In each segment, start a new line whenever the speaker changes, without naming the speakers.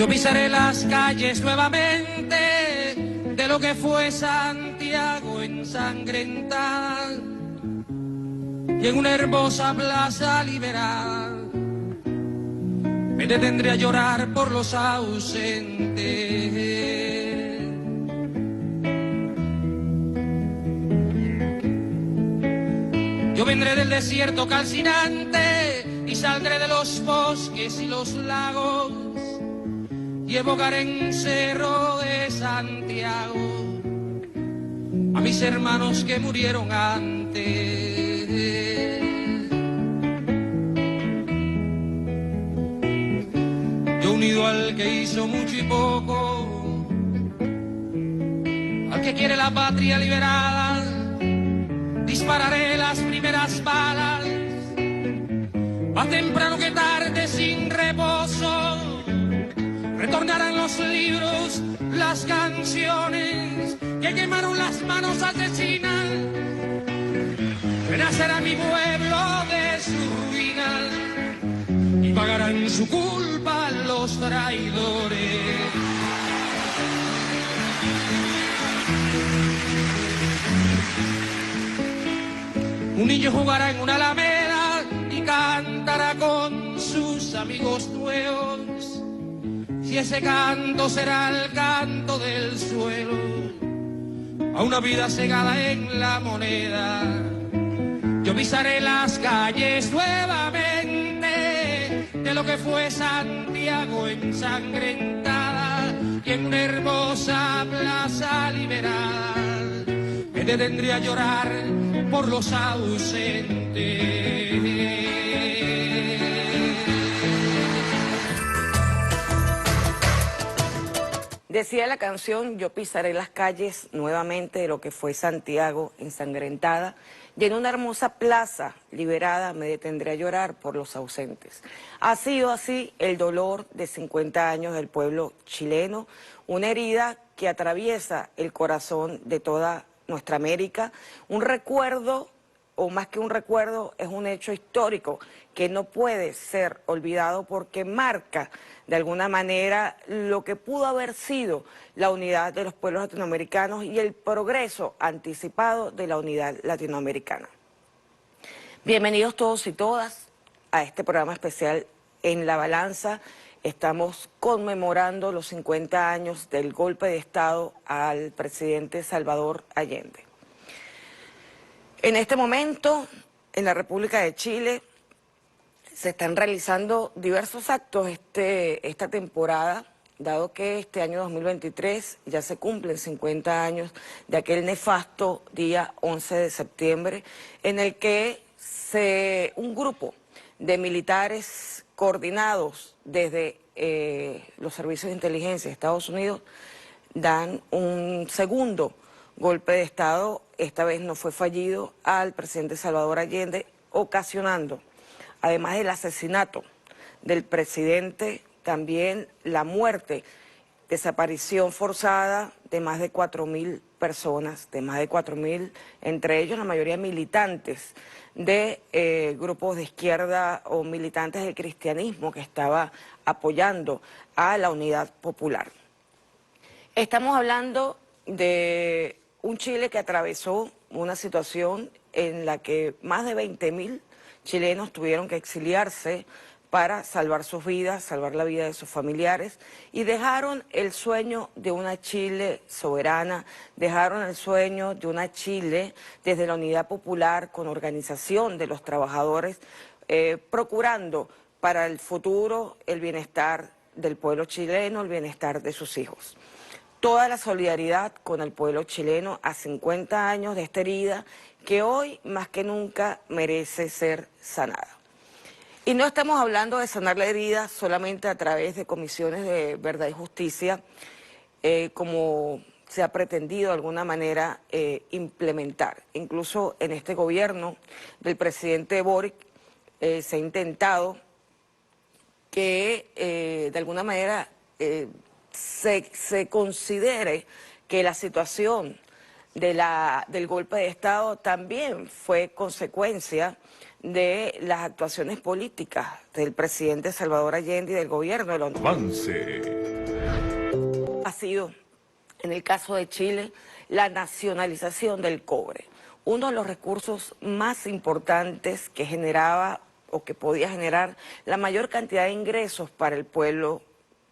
Yo pisaré las calles nuevamente de lo que fue Santiago ensangrentada y en una hermosa plaza liberal me detendré a llorar por los ausentes. Yo vendré del desierto calcinante y saldré de los bosques y los lagos y evocaré en Cerro de Santiago a mis hermanos que murieron antes. Yo unido al que hizo mucho y poco, al que quiere la patria liberada, dispararé las primeras balas, más temprano que tarde sin reposo. Retornarán los libros, las canciones que quemaron las manos asesinas. Renacerá mi pueblo de su ruina y pagarán su culpa los traidores. Un niño jugará en una alameda y cantará con sus amigos nuevos. Y ese canto será el canto del suelo a una vida cegada en la moneda. Yo pisaré las calles nuevamente de lo que fue Santiago ensangrentada y en una hermosa plaza liberal me detendré a llorar por los ausentes.
Decía la canción, yo pisaré las calles nuevamente de lo que fue Santiago ensangrentada y en una hermosa plaza liberada me detendré a llorar por los ausentes. Ha sido así el dolor de 50 años del pueblo chileno, una herida que atraviesa el corazón de toda nuestra América, un recuerdo, o más que un recuerdo, es un hecho histórico que no puede ser olvidado porque marca de alguna manera lo que pudo haber sido la unidad de los pueblos latinoamericanos y el progreso anticipado de la unidad latinoamericana. Bienvenidos todos y todas a este programa especial En la Balanza. Estamos conmemorando los 50 años del golpe de Estado al presidente Salvador Allende. En este momento, en la República de Chile, se están realizando diversos actos esta temporada, dado que este año 2023 ya se cumplen 50 años de aquel nefasto día 11 de septiembre, en el que un grupo de militares coordinados desde los servicios de inteligencia de Estados Unidos dan un segundo golpe de Estado, esta vez no fue fallido, al presidente Salvador Allende, ocasionando, además del asesinato del presidente, también la muerte, desaparición forzada de más de 4.000 personas, entre ellos la mayoría militantes de grupos de izquierda o militantes del cristianismo que estaba apoyando a la Unidad Popular. Estamos hablando de un Chile que atravesó una situación en la que más de 20.000 chilenos tuvieron que exiliarse para salvar sus vidas, salvar la vida de sus familiares, y dejaron el sueño de una Chile soberana, dejaron el sueño de una Chile desde la Unidad Popular con organización de los trabajadores, procurando para el futuro el bienestar del pueblo chileno, el bienestar de sus hijos. Toda la solidaridad con el pueblo chileno a 50 años de esta herida que hoy más que nunca merece ser sanada. Y no estamos hablando de sanar la herida solamente a través de comisiones de verdad y justicia, como se ha pretendido de alguna manera implementar. Incluso en este gobierno del presidente Boric se ha intentado que de alguna manera se considere que la situación del golpe de Estado también fue consecuencia de las actuaciones políticas del presidente Salvador Allende y del gobierno de la Unión.
Avance.
sido, en el caso de Chile, la nacionalización del cobre, uno de los recursos más importantes que generaba o que podía generar la mayor cantidad de ingresos para el pueblo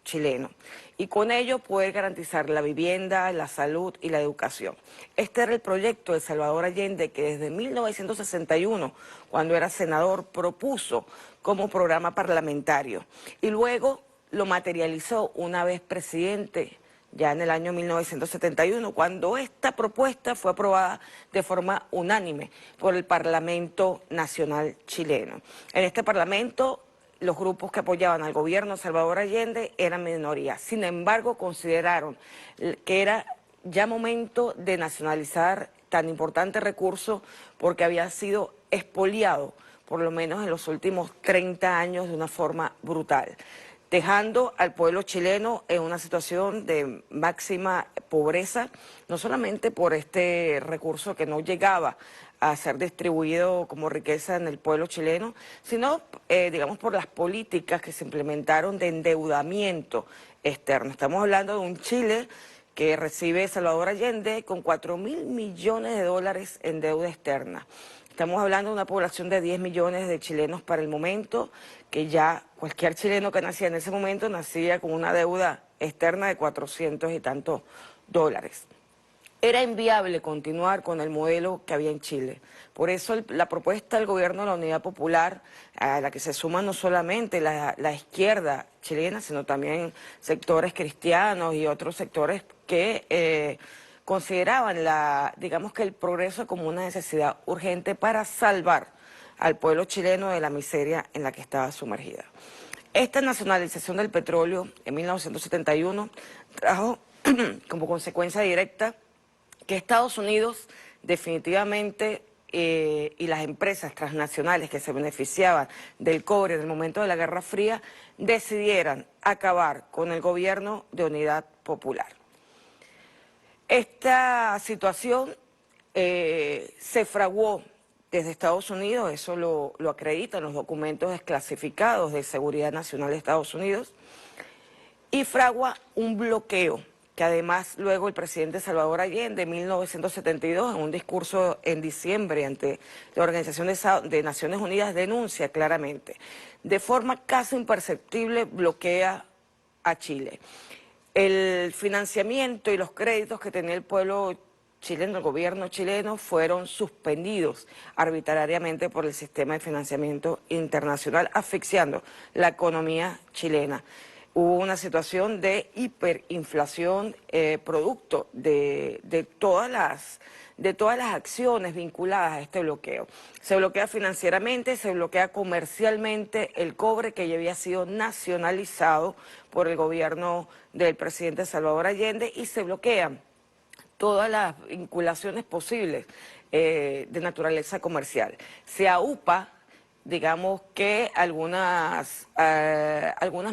chileno y con ello poder garantizar la vivienda, la salud y la educación. Este era el proyecto de Salvador Allende que desde 1961, cuando era senador, propuso como programa parlamentario y luego lo materializó una vez presidente ya en el año 1971, cuando esta propuesta fue aprobada de forma unánime por el Parlamento Nacional chileno. En este Parlamento, los grupos que apoyaban al gobierno de Salvador Allende eran minoría. Sin embargo, consideraron que era ya momento de nacionalizar tan importante recurso porque había sido expoliado, por lo menos en los últimos 30 años, de una forma brutal, dejando al pueblo chileno en una situación de máxima pobreza, no solamente por este recurso que no llegaba a ser distribuido como riqueza en el pueblo chileno, sino, digamos, por las políticas que se implementaron de endeudamiento externo. Estamos hablando de un Chile que recibe Salvador Allende con 4.000 millones de dólares en deuda externa. Estamos hablando de una población de 10 millones de chilenos para el momento, que ya cualquier chileno que nacía en ese momento nacía con una deuda externa de 400 y tantos dólares. Era inviable continuar con el modelo que había en Chile. Por eso la propuesta del gobierno de la Unidad Popular, a la que se suma no solamente la izquierda chilena, sino también sectores cristianos y otros sectores que consideraban digamos que el progreso como una necesidad urgente para salvar al pueblo chileno de la miseria en la que estaba sumergida. Esta nacionalización del petróleo en 1971 trajo como consecuencia directa que Estados Unidos definitivamente y las empresas transnacionales que se beneficiaban del cobre en el momento de la Guerra Fría decidieran acabar con el gobierno de Unidad Popular. Esta situación se fraguó desde Estados Unidos, eso lo acreditan los documentos desclasificados de Seguridad Nacional de Estados Unidos, y fragua un bloqueo que además luego el presidente Salvador Allende en 1972, en un discurso en diciembre ante la Organización de Naciones Unidas, denuncia claramente. De forma casi imperceptible bloquea a Chile. El financiamiento y los créditos que tenía el pueblo chileno, el gobierno chileno, fueron suspendidos arbitrariamente por el sistema de financiamiento internacional, asfixiando la economía chilena. Hubo una situación de hiperinflación producto de todas las acciones vinculadas a este bloqueo. Se bloquea financieramente, se bloquea comercialmente el cobre que ya había sido nacionalizado por el gobierno del presidente Salvador Allende y se bloquean todas las vinculaciones posibles de naturaleza comercial. Se aupa, digamos que algunas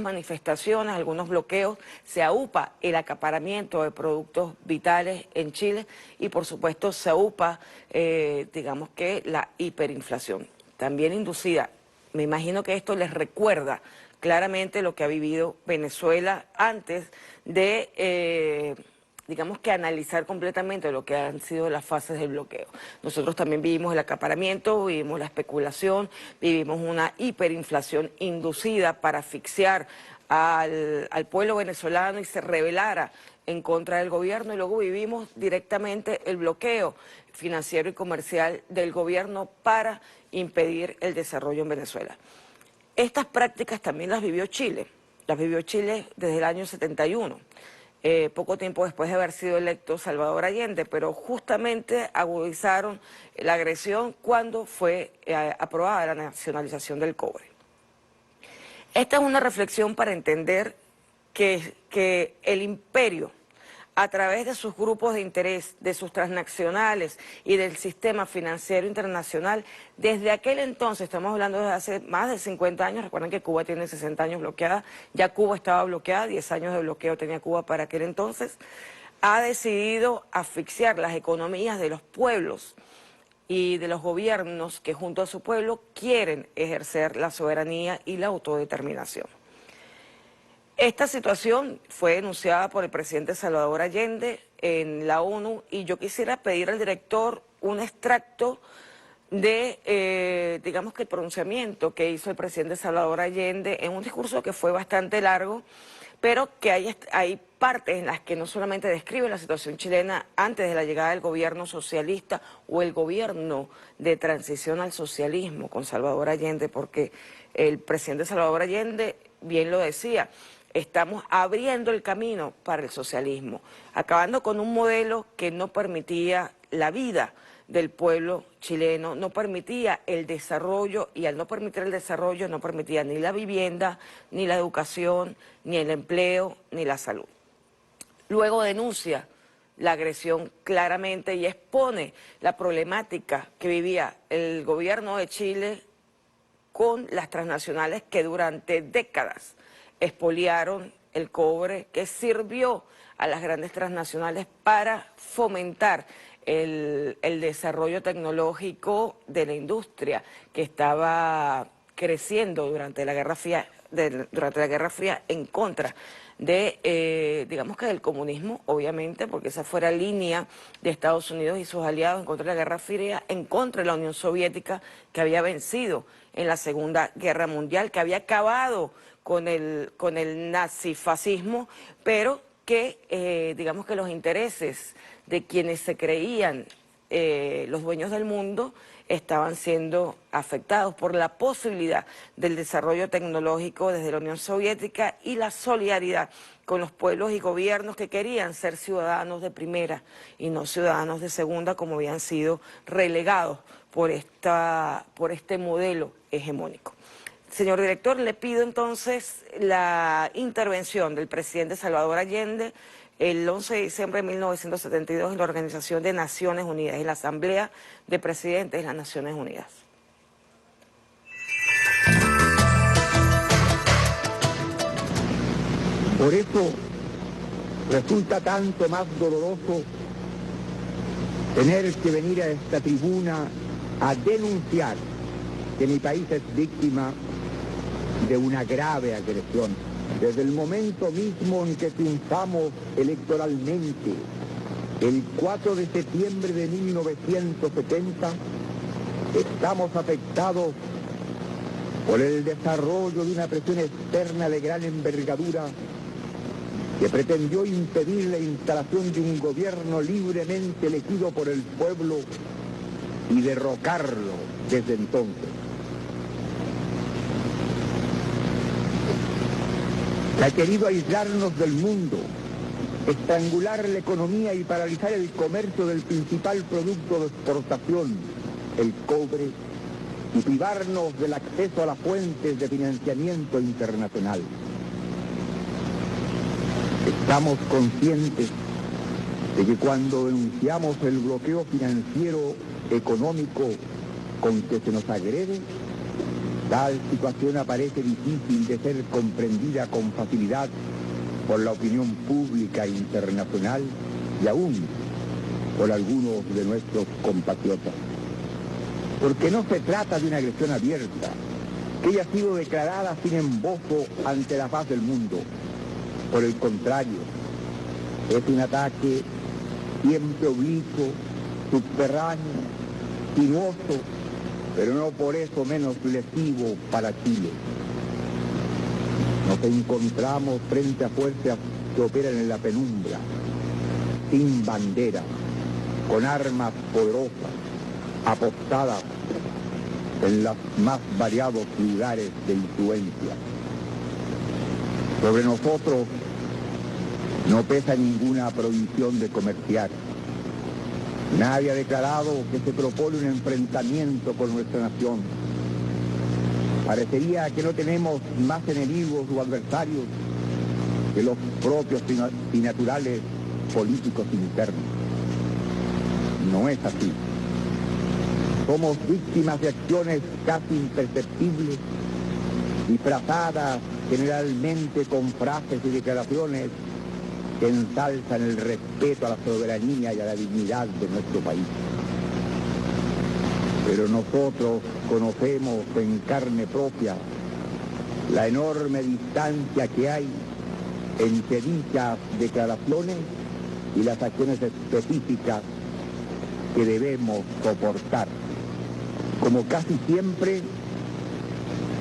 manifestaciones, algunos bloqueos, se aupa el acaparamiento de productos vitales en Chile y por supuesto se aupa, digamos que la hiperinflación, también inducida. Me imagino que esto les recuerda claramente lo que ha vivido Venezuela antes de digamos que analizar completamente lo que han sido las fases del bloqueo. Nosotros también vivimos el acaparamiento, vivimos la especulación, vivimos una hiperinflación inducida para asfixiar al pueblo venezolano y se rebelara en contra del gobierno, y luego vivimos directamente el bloqueo financiero y comercial del gobierno para impedir el desarrollo en Venezuela. Estas prácticas también las vivió Chile desde el año 71. Poco tiempo después de haber sido electo Salvador Allende, pero justamente agudizaron la agresión cuando fue aprobada la nacionalización del cobre. Esta es una reflexión para entender que el imperio, a través de sus grupos de interés, de sus transnacionales y del sistema financiero internacional, desde aquel entonces, estamos hablando de hace más de 50 años, recuerden que Cuba tiene 60 años bloqueada, ya Cuba estaba bloqueada, 10 años de bloqueo tenía Cuba para aquel entonces, ha decidido asfixiar las economías de los pueblos y de los gobiernos que junto a su pueblo quieren ejercer la soberanía y la autodeterminación. Esta situación fue denunciada por el presidente Salvador Allende en la ONU y yo quisiera pedir al director un extracto de, digamos que el pronunciamiento que hizo el presidente Salvador Allende en un discurso que fue bastante largo, pero que hay partes en las que no solamente describe la situación chilena antes de la llegada del gobierno socialista o el gobierno de transición al socialismo con Salvador Allende, porque el presidente Salvador Allende bien lo decía, estamos abriendo el camino para el socialismo, acabando con un modelo que no permitía la vida del pueblo chileno, no permitía el desarrollo, y al no permitir el desarrollo no permitía ni la vivienda, ni la educación, ni el empleo, ni la salud. Luego denuncia la agresión claramente y expone la problemática que vivía el gobierno de Chile con las transnacionales que durante décadas expoliaron el cobre que sirvió a las grandes transnacionales para fomentar el desarrollo tecnológico de la industria que estaba creciendo durante la Guerra Fría, en contra de, digamos que del comunismo, obviamente, porque esa fue la línea de Estados Unidos y sus aliados en contra de la Guerra Fría, en contra de la Unión Soviética, que había vencido en la Segunda Guerra Mundial, que había acabado con el nazifascismo, pero que, digamos que los intereses de quienes se creían los dueños del mundo estaban siendo afectados por la posibilidad del desarrollo tecnológico desde la Unión Soviética y la solidaridad con los pueblos y gobiernos que querían ser ciudadanos de primera y no ciudadanos de segunda, como habían sido relegados por este modelo hegemónico. Señor director, le pido entonces la intervención del presidente Salvador Allende el 11 de diciembre de 1972 en la Organización de Naciones Unidas, en la Asamblea de Presidentes de las Naciones Unidas.
Por eso resulta tanto más doloroso tener que venir a esta tribuna a denunciar que mi país es víctima de una grave agresión. Desde el momento mismo en que triunfamos electoralmente, el 4 de septiembre de 1970, estamos afectados por el desarrollo de una presión externa de gran envergadura que pretendió impedir la instalación de un gobierno libremente elegido por el pueblo y derrocarlo desde entonces. Ha querido aislarnos del mundo, estrangular la economía y paralizar el comercio del principal producto de exportación, el cobre, y privarnos del acceso a las fuentes de financiamiento internacional. Estamos conscientes de que cuando denunciamos el bloqueo financiero económico con que se nos agrede, tal situación aparece difícil de ser comprendida con facilidad por la opinión pública internacional y aún por algunos de nuestros compatriotas. Porque no se trata de una agresión abierta, que haya sido declarada sin embozo ante la faz del mundo. Por el contrario, es un ataque siempre oblicuo, subterráneo, sinuoso, pero no por eso menos lesivo para Chile. Nos encontramos frente a fuerzas que operan en la penumbra, sin bandera, con armas poderosas, apostadas en los más variados lugares de influencia. Sobre nosotros no pesa ninguna prohibición de comerciar. Nadie ha declarado que se propone un enfrentamiento con nuestra nación. Parecería que no tenemos más enemigos o adversarios que los propios y naturales políticos internos. No es así. Somos víctimas de acciones casi imperceptibles, disfrazadas generalmente con frases y declaraciones que ensalzan el respeto a la soberanía y a la dignidad de nuestro país. Pero nosotros conocemos en carne propia la enorme distancia que hay entre dichas declaraciones y las acciones específicas que debemos soportar. Como casi siempre,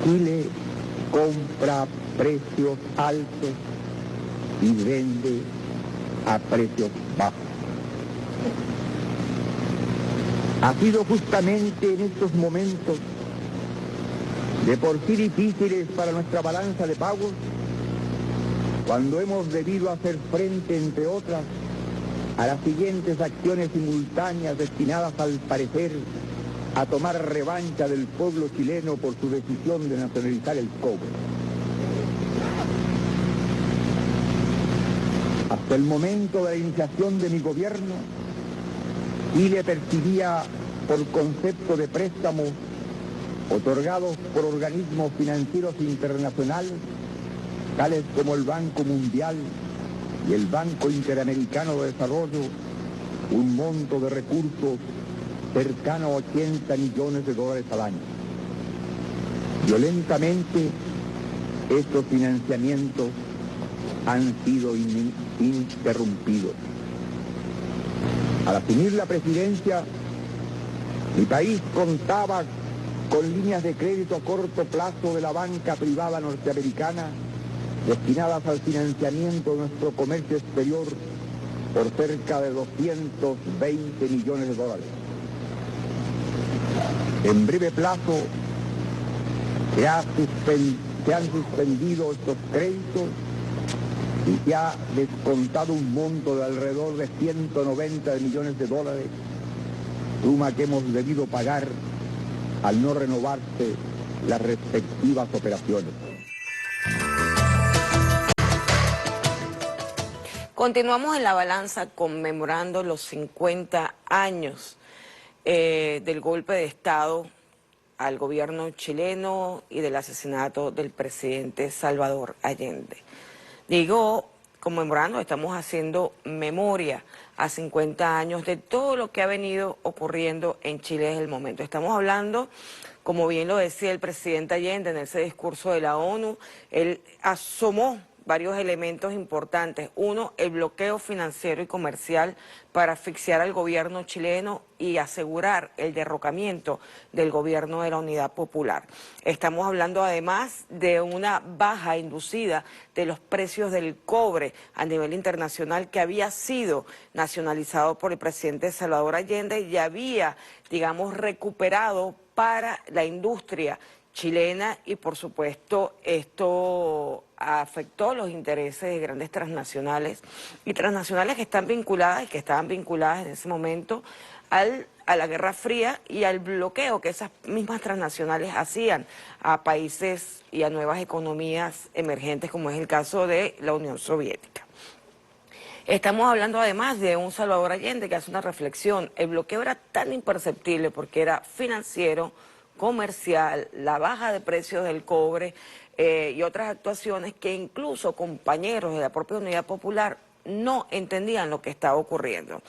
Chile compra a precios altos y vende a precios bajos. Ha sido justamente en estos momentos de por sí difíciles para nuestra balanza de pagos cuando hemos debido hacer frente, entre otras, a las siguientes acciones simultáneas destinadas, al parecer, a tomar revancha del pueblo chileno por su decisión de nacionalizar el cobre. Hasta el momento de la iniciación de mi gobierno, Chile percibía por concepto de préstamos otorgados por organismos financieros internacionales, tales como el Banco Mundial y el Banco Interamericano de Desarrollo, un monto de recursos cercano a 80 millones de dólares al año. Violentamente, estos financiamientos han sido interrumpidos. Al asumir la presidencia, mi país contaba con líneas de crédito a corto plazo de la banca privada norteamericana destinadas al financiamiento de nuestro comercio exterior por cerca de 220 millones de dólares. En breve plazo se han suspendido estos créditos y se ha descontado un monto de alrededor de 190 millones de dólares, suma que hemos debido pagar al no renovarse las respectivas operaciones.
Continuamos en la balanza conmemorando los 50 años del golpe de Estado al gobierno chileno y del asesinato del presidente Salvador Allende. Digo, conmemorando, estamos haciendo memoria a 50 años de todo lo que ha venido ocurriendo en Chile desde el momento. Estamos hablando, como bien lo decía el presidente Allende en ese discurso de la ONU, él asomó varios elementos importantes. Uno, el bloqueo financiero y comercial para asfixiar al gobierno chileno y asegurar el derrocamiento del gobierno de la Unidad Popular. Estamos hablando además de una baja inducida de los precios del cobre a nivel internacional que había sido nacionalizado por el presidente Salvador Allende y había, digamos, recuperado para la industria chilena y por supuesto esto afectó los intereses de grandes transnacionales y transnacionales que están vinculadas y que estaban vinculadas en ese momento a la Guerra Fría y al bloqueo que esas mismas transnacionales hacían a países y a nuevas economías emergentes como es el caso de la Unión Soviética. Estamos hablando además de un Salvador Allende que hace una reflexión. El bloqueo era tan imperceptible porque era financiero, comercial, la baja de precios del cobre y otras actuaciones que incluso compañeros de la propia Unidad Popular no entendían lo que estaba ocurriendo.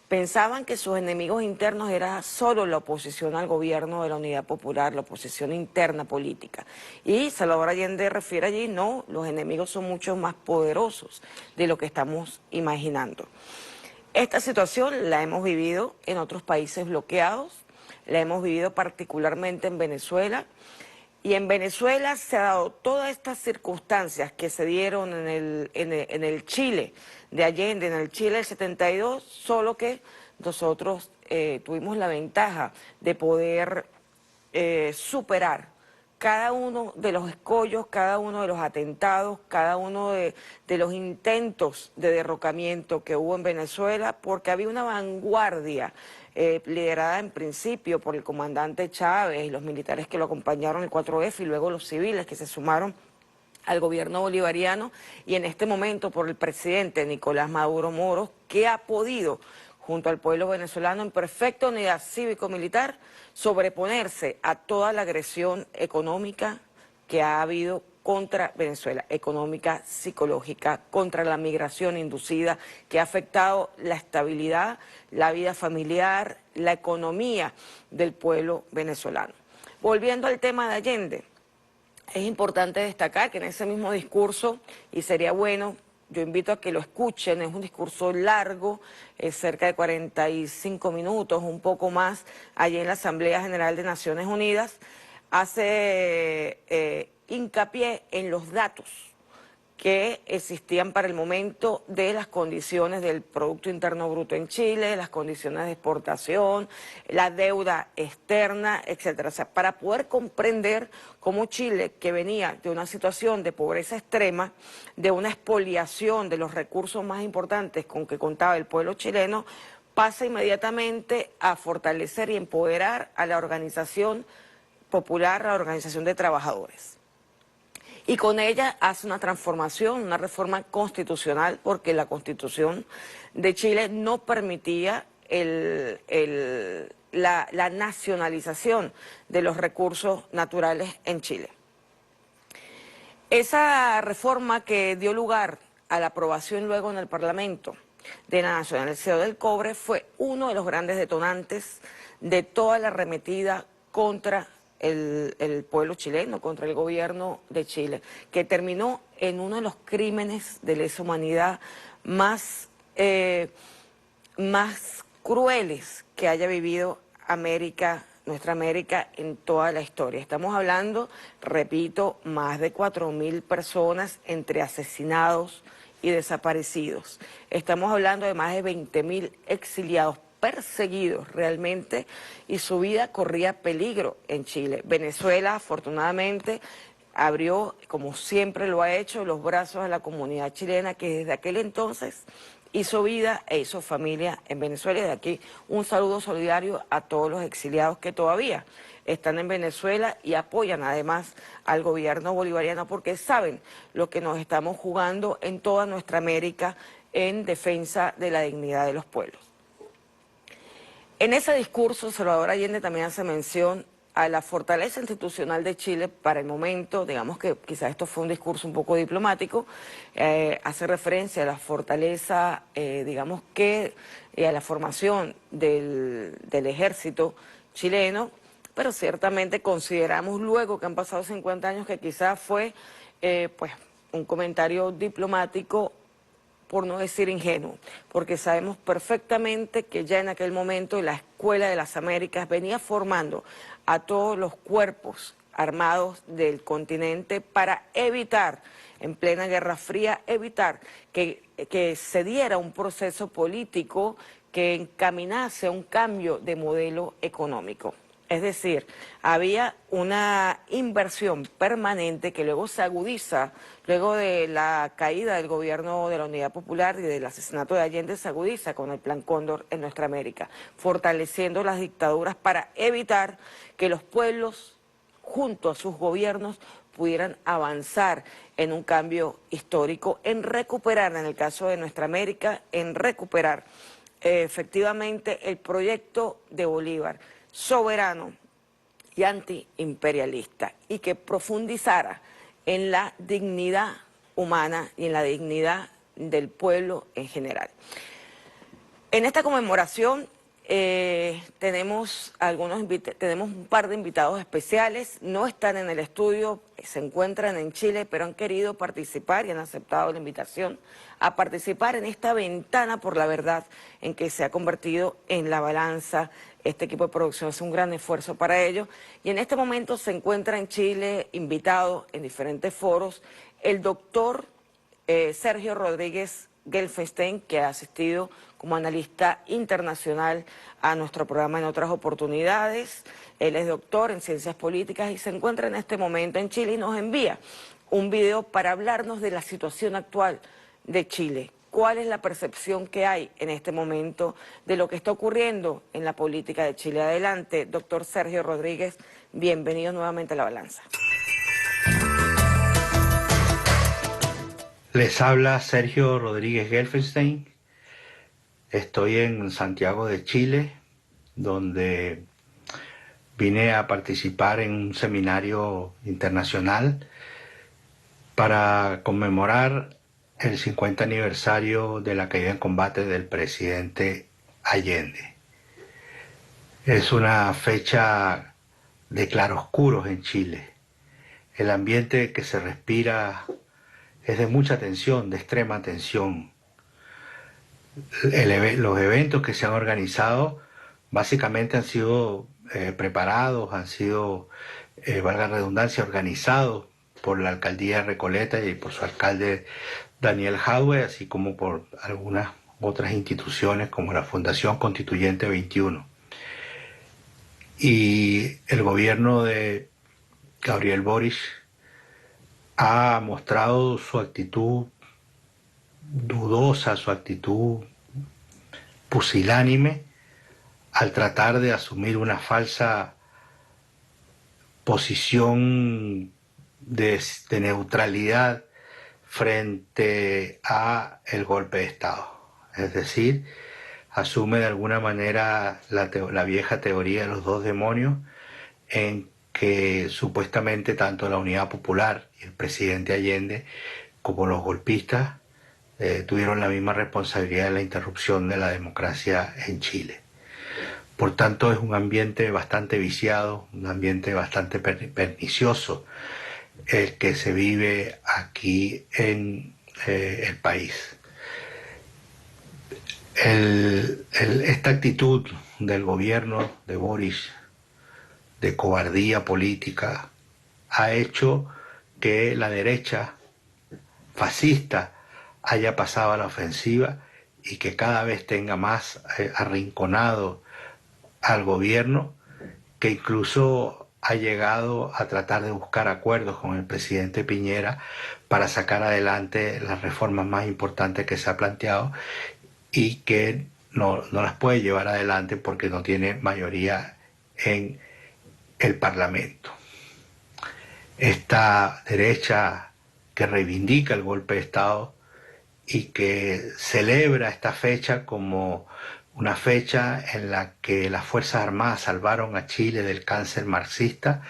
Pensaban que sus enemigos internos era solo la oposición al gobierno de la Unidad Popular, la oposición interna política. Y Salvador Allende refiere allí, no, los enemigos son mucho más poderosos de lo que estamos imaginando. Esta situación la hemos vivido en otros países bloqueados, la hemos vivido particularmente en Venezuela, y en Venezuela se ha dado todas estas circunstancias que se dieron en el Chile de Allende, en el Chile del 72, solo que nosotros tuvimos la ventaja de poder superar cada uno de los escollos, cada uno de los atentados, cada uno de los intentos de derrocamiento que hubo en Venezuela, porque había una vanguardia liderada en principio por el comandante Chávez y los militares que lo acompañaron, el 4F, y luego los civiles que se sumaron al gobierno bolivariano, y en este momento por el presidente Nicolás Maduro Moros, que ha podido, junto al pueblo venezolano, en perfecta unidad cívico-militar, sobreponerse a toda la agresión económica que ha habido contra Venezuela, económica, psicológica, contra la migración inducida, que ha afectado la estabilidad, la vida familiar, la economía del pueblo venezolano. Volviendo al tema de Allende, es importante destacar que en ese mismo discurso, y sería bueno yo invito a que lo escuchen, es un discurso largo, cerca de 45 minutos, un poco más, allí en la Asamblea General de Naciones Unidas, hace hincapié en los datos que existían para el momento de las condiciones del Producto Interno Bruto en Chile, las condiciones de exportación, la deuda externa, etcétera. O sea, para poder comprender cómo Chile, que venía de una situación de pobreza extrema, de una expoliación de los recursos más importantes con que contaba el pueblo chileno, pasa inmediatamente a fortalecer y empoderar a la organización popular, a la organización de trabajadores. Y con ella hace una transformación, una reforma constitucional, porque la Constitución de Chile no permitía la nacionalización de los recursos naturales en Chile. Esa reforma que dio lugar a la aprobación luego en el Parlamento de la nacionalización del cobre fue uno de los grandes detonantes de toda la arremetida contra el pueblo chileno, contra el gobierno de Chile, que terminó en uno de los crímenes de lesa humanidad más crueles que haya vivido América, nuestra América, en toda la historia. Estamos hablando, repito, más de 4.000 personas entre asesinados y desaparecidos. Estamos hablando de más de 20.000 exiliados, perseguidos realmente, y su vida corría peligro en Chile. Venezuela, afortunadamente, abrió, como siempre lo ha hecho, los brazos a la comunidad chilena, que desde aquel entonces hizo vida e hizo familia en Venezuela. Y de aquí un saludo solidario a todos los exiliados que todavía están en Venezuela y apoyan además al gobierno bolivariano, porque saben lo que nos estamos jugando en toda nuestra América en defensa de la dignidad de los pueblos. En ese discurso, Salvador Allende también hace mención a la fortaleza institucional de Chile para el momento. Digamos que quizás esto fue un discurso un poco diplomático, hace referencia a la fortaleza, digamos que a la formación del ejército chileno, pero ciertamente consideramos luego que han pasado 50 años que quizás fue pues un comentario diplomático, por no decir ingenuo, porque sabemos perfectamente que ya en aquel momento la Escuela de las Américas venía formando a todos los cuerpos armados del continente para evitar, en plena Guerra Fría, evitar que se diera un proceso político que encaminase a un cambio de modelo económico. Es decir, había una inversión permanente que luego se agudiza, luego de la caída del gobierno de la Unidad Popular y del asesinato de Allende, se agudiza con el Plan Cóndor en nuestra América, fortaleciendo las dictaduras para evitar que los pueblos, junto a sus gobiernos, pudieran avanzar en un cambio histórico, en recuperar, en el caso de nuestra América, en recuperar efectivamente el proyecto de Bolívar, soberano y antiimperialista, y que profundizara en la dignidad humana y en la dignidad del pueblo en general. En esta conmemoración tenemos un par de invitados especiales. No están en el estudio, se encuentran en Chile, pero han querido participar y han aceptado la invitación a participar en esta ventana por la verdad en que se ha convertido en La Balanza. Este equipo de producción hace un gran esfuerzo para ello, y en este momento se encuentra en Chile invitado en diferentes foros el doctor Sergio Rodríguez Gelfenstein, que ha asistido como analista internacional a nuestro programa en otras oportunidades. Él es doctor en ciencias políticas y se encuentra en este momento en Chile y nos envía un video para hablarnos de la situación actual de Chile. ¿Cuál es la percepción que hay en este momento de lo que está ocurriendo en la política de Chile? Adelante, doctor Sergio Rodríguez, bienvenido nuevamente a La Balanza.
Les habla Sergio Rodríguez Gelfenstein. Estoy en Santiago de Chile, donde vine a participar en un seminario internacional para conmemorar el 50 aniversario de la caída en combate del presidente Allende. Es una fecha de claroscuros en Chile. El ambiente que se respira es de mucha tensión, de extrema tensión. Los eventos que se han organizado básicamente han sido preparados, han sido, valga la redundancia, organizados por la alcaldía de Recoleta y por su alcalde Daniel Jadue, así como por algunas otras instituciones como la Fundación Constituyente 21. Y el gobierno de Gabriel Boric ha mostrado su actitud dudosa, su actitud pusilánime al tratar de asumir una falsa posición de neutralidad frente a el golpe de Estado. Es decir, asume de alguna manera la vieja teoría de los dos demonios, en que supuestamente tanto la Unidad Popular y el presidente Allende como los golpistas tuvieron la misma responsabilidad de la interrupción de la democracia en Chile. Por tanto, es un ambiente bastante viciado, un ambiente bastante pernicioso el que se vive aquí en el país. Esta actitud del gobierno de Boric, de cobardía política, ha hecho que la derecha fascista haya pasado a la ofensiva y que cada vez tenga más arrinconado al gobierno, que incluso ha llegado a tratar de buscar acuerdos con el presidente Piñera para sacar adelante las reformas más importantes que se ha planteado y que no las puede llevar adelante porque no tiene mayoría en el Parlamento. Esta derecha que reivindica el golpe de Estado y que celebra esta fecha como una fecha en la que las Fuerzas Armadas salvaron a Chile del cáncer marxista,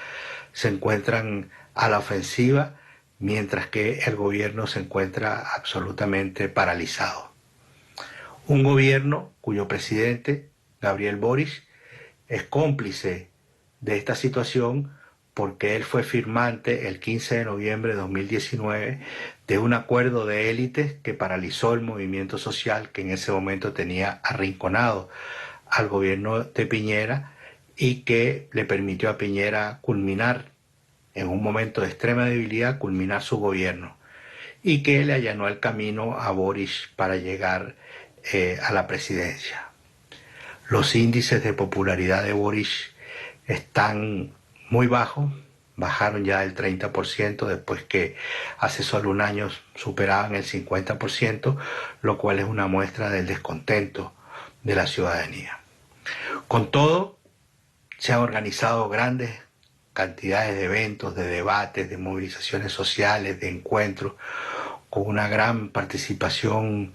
se encuentran a la ofensiva, mientras que el gobierno se encuentra absolutamente paralizado. Un gobierno cuyo presidente, Gabriel Boric, es cómplice de esta situación porque él fue firmante el 15 de noviembre de 2019 de un acuerdo de élites que paralizó el movimiento social que en ese momento tenía arrinconado al gobierno de Piñera y que le permitió a Piñera culminar, en un momento de extrema debilidad, culminar su gobierno y que le allanó el camino a Boric para llegar a la presidencia. Los índices de popularidad de Boric están muy bajos, bajaron ya del 30% después que hace solo un año superaban el 50%, lo cual es una muestra del descontento de la ciudadanía. Con todo, se han organizado grandes cantidades de eventos, de debates, de movilizaciones sociales, de encuentros, con una gran participación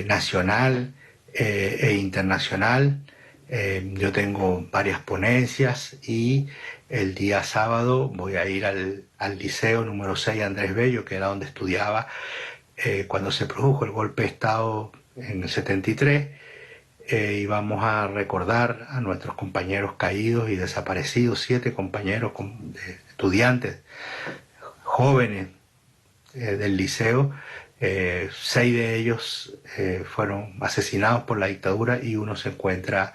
nacional e internacional. Yo tengo varias ponencias y el día sábado voy a ir al liceo número 6 Andrés Bello, que era donde estudiaba cuando se produjo el golpe de Estado en el 73, y vamos a recordar a nuestros compañeros caídos y desaparecidos, 7 compañeros estudiantes jóvenes del liceo. 6 de ellos fueron asesinados por la dictadura y uno se encuentra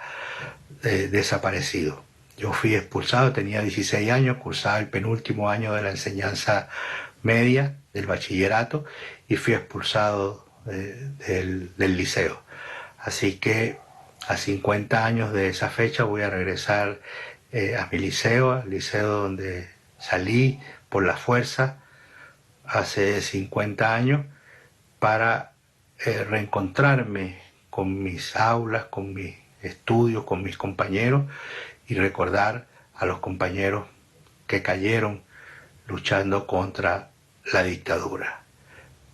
desaparecido. Yo fui expulsado, tenía 16 años, cursaba el penúltimo año de la enseñanza media del bachillerato y fui expulsado del liceo. Así que a 50 años de esa fecha voy a regresar a mi liceo, al liceo donde salí por la fuerza hace 50 años, para reencontrarme con mis aulas, con mis estudios, con mis compañeros y recordar a los compañeros que cayeron luchando contra la dictadura.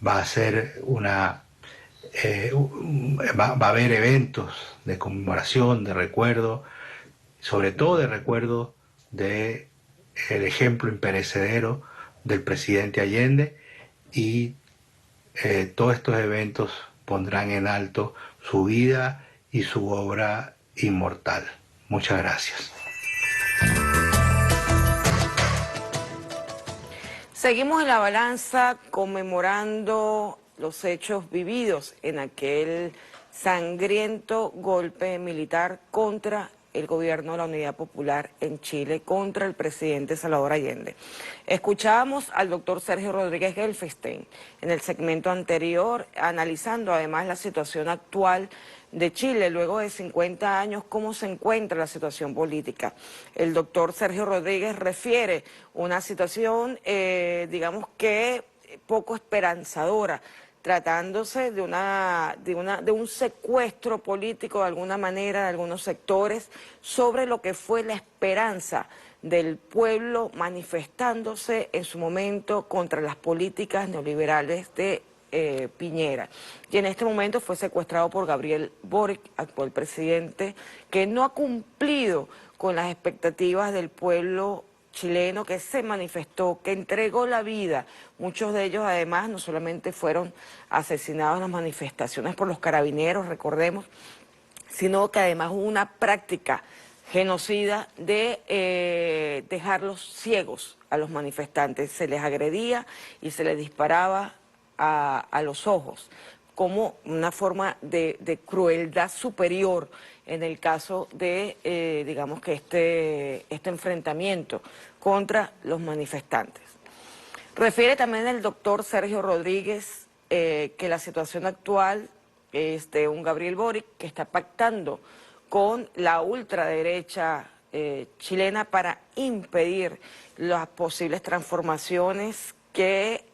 Va a ser va a haber eventos de conmemoración, de recuerdo, sobre todo de recuerdo del ejemplo imperecedero del presidente Allende, y todos estos eventos pondrán en alto su vida y su obra inmortal. Muchas gracias.
Seguimos en la balanza conmemorando los hechos vividos en aquel sangriento golpe militar contra el gobierno de la Unidad Popular en Chile, contra el presidente Salvador Allende. Escuchábamos al doctor Sergio Rodríguez Gelfestein en el segmento anterior, analizando además la situación actual de Chile, luego de 50 años, cómo se encuentra la situación política. El doctor Sergio Rodríguez refiere una situación, digamos que poco esperanzadora, tratándose de un secuestro político de alguna manera de algunos sectores sobre lo que fue la esperanza del pueblo manifestándose en su momento contra las políticas neoliberales de Piñera. Y en este momento fue secuestrado por Gabriel Boric, actual presidente, que no ha cumplido con las expectativas del pueblo chileno, que se manifestó, que entregó la vida. Muchos de ellos además no solamente fueron asesinados en las manifestaciones por los carabineros, recordemos, sino que además hubo una práctica genocida de dejarlos ciegos a los manifestantes. Se les agredía y se les disparaba a los ojos, como una forma de crueldad superior en el caso de, digamos que este enfrentamiento contra los manifestantes. Refiere también el doctor Sergio Rodríguez que la situación actual es de un Gabriel Boric que está pactando con la ultraderecha chilena para impedir las posibles transformaciones que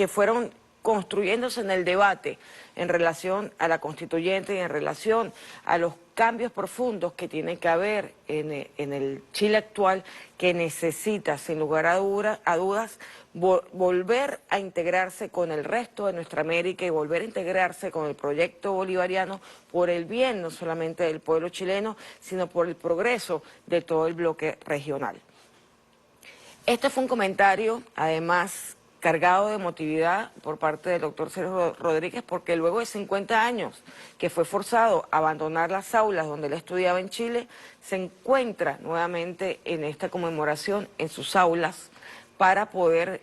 fueron construyéndose en el debate en relación a la constituyente y en relación a los cambios profundos que tiene que haber en el Chile actual, que necesita, sin lugar a dudas, volver a integrarse con el resto de nuestra América y volver a integrarse con el proyecto bolivariano por el bien no solamente del pueblo chileno, sino por el progreso de todo el bloque regional. Este fue un comentario, además, cargado de emotividad por parte del doctor Sergio Rodríguez, porque luego de 50 años que fue forzado a abandonar las aulas donde él estudiaba en Chile, se encuentra nuevamente en esta conmemoración en sus aulas para poder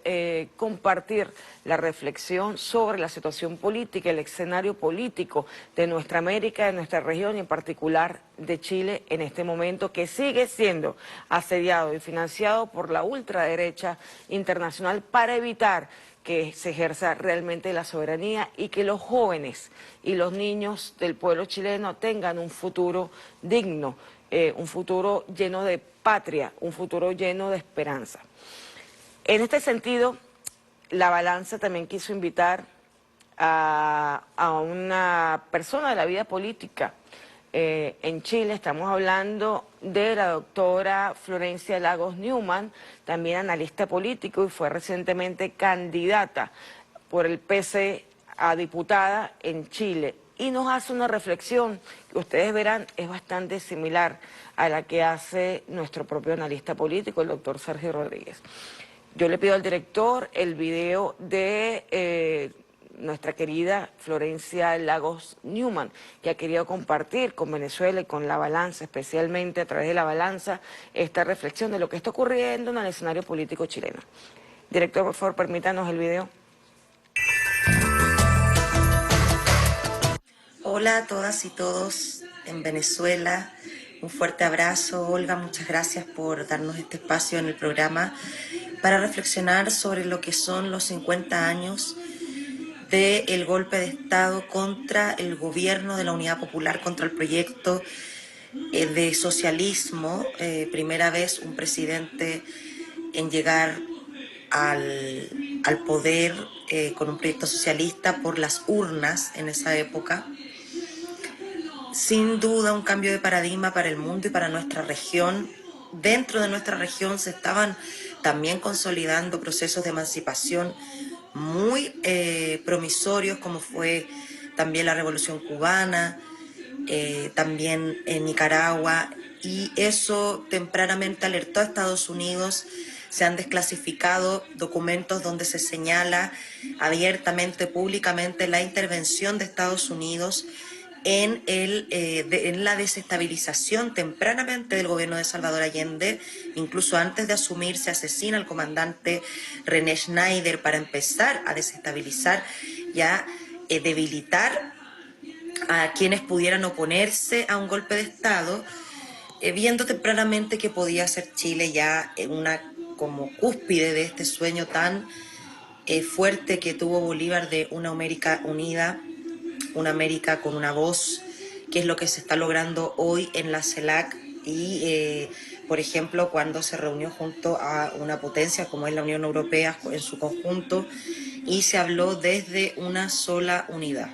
compartir la reflexión sobre la situación política, el escenario político de nuestra América, de nuestra región y en particular de Chile en este momento, que sigue siendo asediado y financiado por la ultraderecha internacional para evitar que se ejerza realmente la soberanía y que los jóvenes y los niños del pueblo chileno tengan un futuro digno, un futuro lleno de patria, un futuro lleno de esperanza. En este sentido, la balanza también quiso invitar a una persona de la vida política en Chile. Estamos hablando de la doctora Florencia Lagos Newman, también analista político y fue recientemente candidata por el PC a diputada en Chile. Y nos hace una reflexión que ustedes verán es bastante similar a la que hace nuestro propio analista político, el doctor Sergio Rodríguez. Yo le pido al director el video de nuestra querida Florencia Lagos Newman, que ha querido compartir con Venezuela y con La Balanza, especialmente a través de La Balanza, esta reflexión de lo que está ocurriendo en el escenario político chileno. Director, por favor, permítanos el video.
Hola a todas y todos en Venezuela. Un fuerte abrazo, Olga, muchas gracias por darnos este espacio en el programa para reflexionar sobre lo que son los 50 años del golpe de Estado contra el gobierno de la Unidad Popular, contra el proyecto de socialismo. Primera vez un presidente en llegar al poder con un proyecto socialista por las urnas en esa época. Sin duda un cambio de paradigma para el mundo y para nuestra región. Dentro de nuestra región se estaban también consolidando procesos de emancipación muy promisorios, como fue también la Revolución Cubana, también en Nicaragua, y eso tempranamente alertó a Estados Unidos. Se han desclasificado documentos donde se señala abiertamente, públicamente, la intervención de Estados Unidos en la desestabilización tempranamente del gobierno de Salvador Allende. Incluso antes de asumir se asesina al comandante René Schneider para empezar a desestabilizar y a debilitar a quienes pudieran oponerse a un golpe de Estado, viendo tempranamente que podía ser Chile ya una como cúspide de este sueño tan fuerte que tuvo Bolívar de una América unida, una América con una voz, que es lo que se está logrando hoy en la CELAC y, por ejemplo, cuando se reunió junto a una potencia como es la Unión Europea en su conjunto y se habló desde una sola unidad.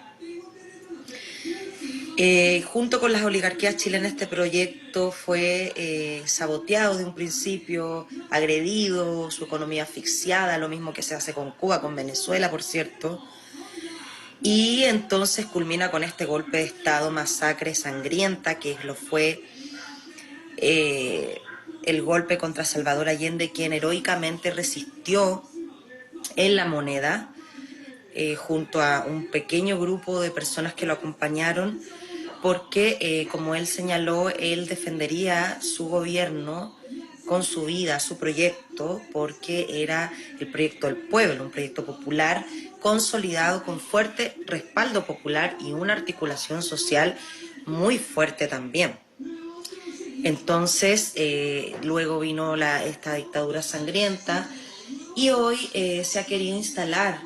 Junto con las oligarquías chilenas, este proyecto fue saboteado de un principio, agredido, su economía asfixiada, lo mismo que se hace con Cuba, con Venezuela, por cierto. Y entonces culmina con este golpe de Estado, masacre sangrienta, que lo fue el golpe contra Salvador Allende, quien heroicamente resistió en La Moneda, junto a un pequeño grupo de personas que lo acompañaron, porque, como él señaló, él defendería su gobierno con su vida, su proyecto, porque era el proyecto del pueblo, un proyecto popular consolidado con fuerte respaldo popular y una articulación social muy fuerte también. Entonces, luego vino esta dictadura sangrienta y hoy se ha querido instalar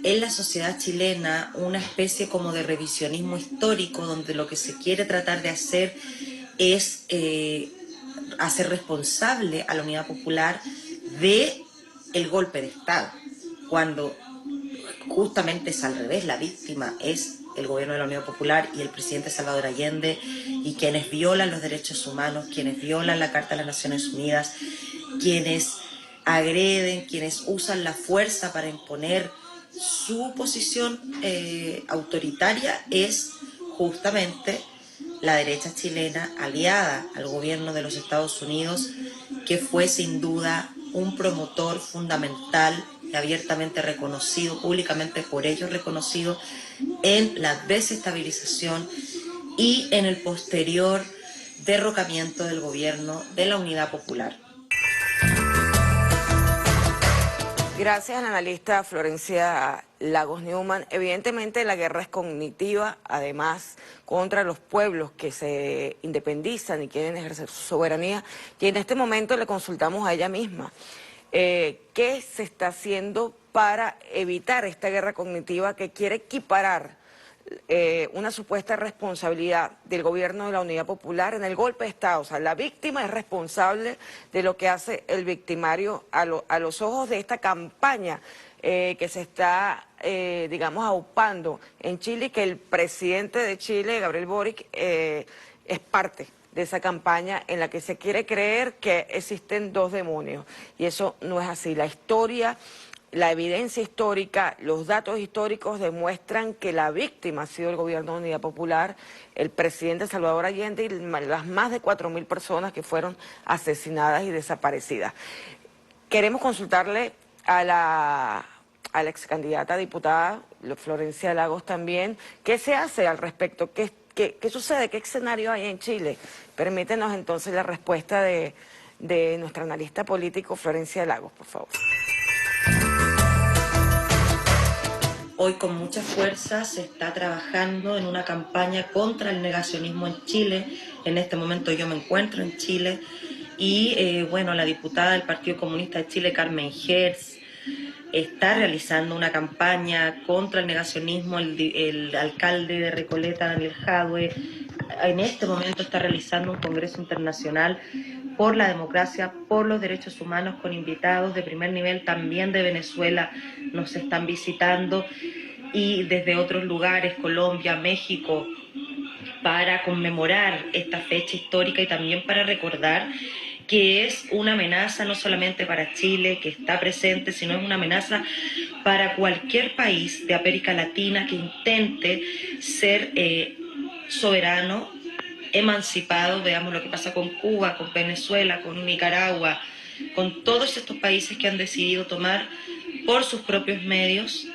en la sociedad chilena una especie como de revisionismo histórico, donde lo que se quiere tratar de hacer es hacer responsable a la Unidad Popular de el golpe de Estado, cuando justamente es al revés, la víctima es el gobierno de la Unión Popular y el presidente Salvador Allende, y quienes violan los derechos humanos, quienes violan la Carta de las Naciones Unidas, quienes agreden, quienes usan la fuerza para imponer su posición autoritaria, es justamente la derecha chilena aliada al gobierno de los Estados Unidos, que fue sin duda un promotor fundamental y abiertamente reconocido, públicamente por ellos reconocido, en la desestabilización y en el posterior derrocamiento del gobierno de la Unidad Popular.
Gracias a la analista Florencia Lagos Newman. Evidentemente la guerra es cognitiva, además, contra los pueblos que se independizan y quieren ejercer su soberanía. Y en este momento le consultamos a ella misma. ¿Qué se está haciendo para evitar esta guerra cognitiva que quiere equiparar una supuesta responsabilidad del gobierno de la Unidad Popular en el golpe de Estado? O sea, la víctima es responsable de lo que hace el victimario a los ojos de esta campaña que se está, digamos, aupando en Chile, y que el presidente de Chile, Gabriel Boric, es parte de esa campaña en la que se quiere creer que existen dos demonios. Y eso no es así. La historia, la evidencia histórica, los datos históricos demuestran que la víctima ha sido el gobierno de Unidad Popular, el presidente Salvador Allende y las más de 4.000 personas que fueron asesinadas y desaparecidas. Queremos consultarle a la ex candidata a diputada, Florencia Lagos, también, ¿qué se hace al respecto? ¿Qué sucede? ¿Qué escenario hay en Chile? Permítenos entonces la respuesta de nuestra analista político, Florencia Lagos, por favor.
Hoy con mucha fuerza se está trabajando en una campaña contra el negacionismo en Chile. En este momento yo me encuentro en Chile y bueno, la diputada del Partido Comunista de Chile, Carmen Hertz, está realizando una campaña contra el negacionismo. El alcalde de Recoleta, Daniel Jadwe, en este momento está realizando un congreso internacional por la democracia, por los derechos humanos, con invitados de primer nivel también de Venezuela, nos están visitando, y desde otros lugares, Colombia, México, para conmemorar esta fecha histórica y también para recordar que es una amenaza no solamente para Chile, que está presente, sino es una amenaza para cualquier país de América Latina que intente ser soberano, emancipado. Veamos lo que pasa con Cuba, con Venezuela, con Nicaragua, con todos estos países que han decidido tomar por sus propios medios,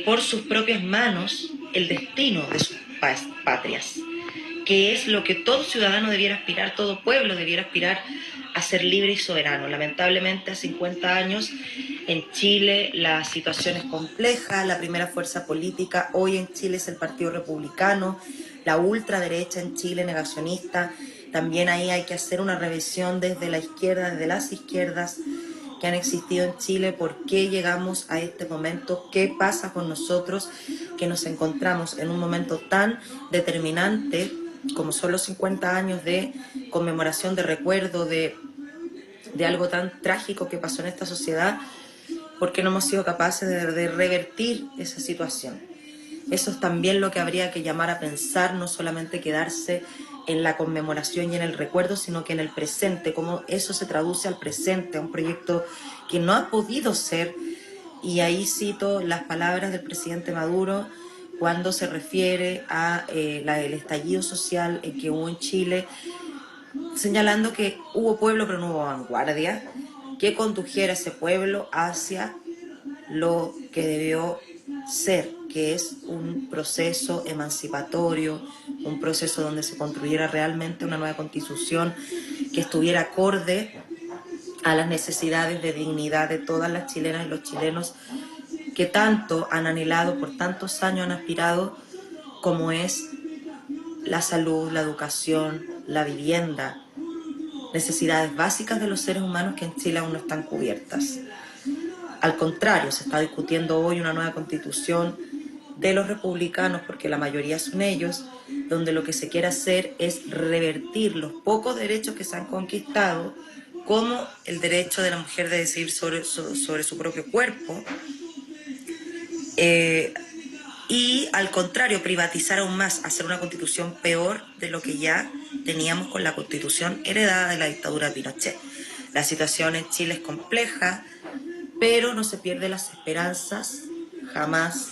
por sus propias manos, el destino de sus patrias, que es lo que todo ciudadano debiera aspirar, todo pueblo debiera aspirar a ser libre y soberano. Lamentablemente, a 50 años en Chile la situación es compleja. La primera fuerza política hoy en Chile es el Partido Republicano, la ultraderecha en Chile negacionista. También ahí hay que hacer una revisión desde la izquierda, desde las izquierdas que han existido en Chile, por qué llegamos a este momento, qué pasa con nosotros, que nos encontramos en un momento tan determinante como son los 50 años de conmemoración, de recuerdo, de algo tan trágico que pasó en esta sociedad, porque no hemos sido capaces de revertir esa situación. Eso es también lo que habría que llamar a pensar, no solamente quedarse en la conmemoración y en el recuerdo, sino que en el presente, cómo eso se traduce al presente, a un proyecto que no ha podido ser. Y ahí cito las palabras del presidente Maduro cuando se refiere a el estallido social que hubo en Chile, señalando que hubo pueblo pero no hubo vanguardia, que condujera ese pueblo hacia lo que debió ser, que es un proceso emancipatorio, un proceso donde se construyera realmente una nueva constitución que estuviera acorde a las necesidades de dignidad de todas las chilenas y los chilenos que tanto han anhelado, por tantos años han aspirado, como es la salud, la educación, la vivienda, necesidades básicas de los seres humanos que en Chile aún no están cubiertas. Al contrario, se está discutiendo hoy una nueva constitución de los republicanos, porque la mayoría son ellos, donde lo que se quiere hacer es revertir los pocos derechos que se han conquistado, como el derecho de la mujer de decidir sobre su propio cuerpo, y al contrario, privatizar aún más, hacer una constitución peor de lo que ya teníamos con la constitución heredada de la dictadura de Pinochet. La situación en Chile es compleja, pero no se pierden las esperanzas jamás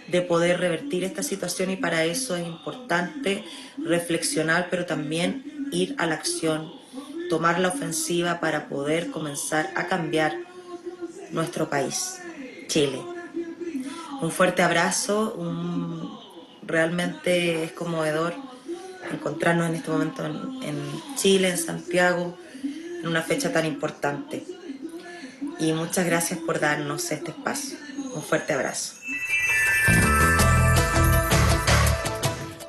de poder revertir esta situación, y para eso es importante reflexionar, pero también ir a la acción, tomar la ofensiva para poder comenzar a cambiar nuestro país, Chile. Un fuerte abrazo, realmente es conmovedor encontrarnos en este momento en Chile, en Santiago, en una fecha tan importante. Y muchas gracias por darnos este espacio. Un fuerte abrazo.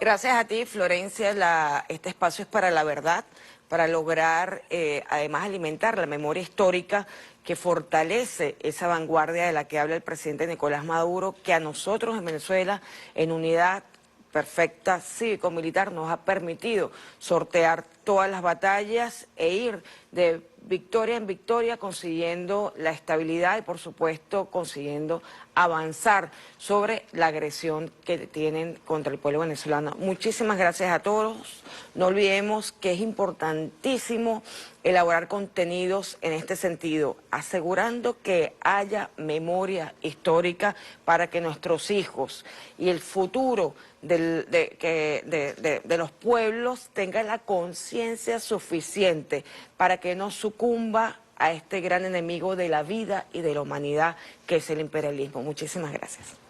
Gracias a ti, Florencia. Este espacio es para la verdad, para lograr, además, alimentar la memoria histórica que fortalece esa vanguardia de la que habla el presidente Nicolás Maduro, que a nosotros en Venezuela, en unidad perfecta cívico-militar, nos ha permitido sortear todas las batallas e ir de victoria en victoria, consiguiendo la estabilidad y, por supuesto, consiguiendo avanzar sobre la agresión que tienen contra el pueblo venezolano. Muchísimas gracias a todos. No olvidemos que es importantísimo elaborar contenidos en este sentido, asegurando que haya memoria histórica para que nuestros hijos y el futuro de los pueblos tengan la conciencia suficiente para que no sucumba a este gran enemigo de la vida y de la humanidad que es el imperialismo. Muchísimas gracias.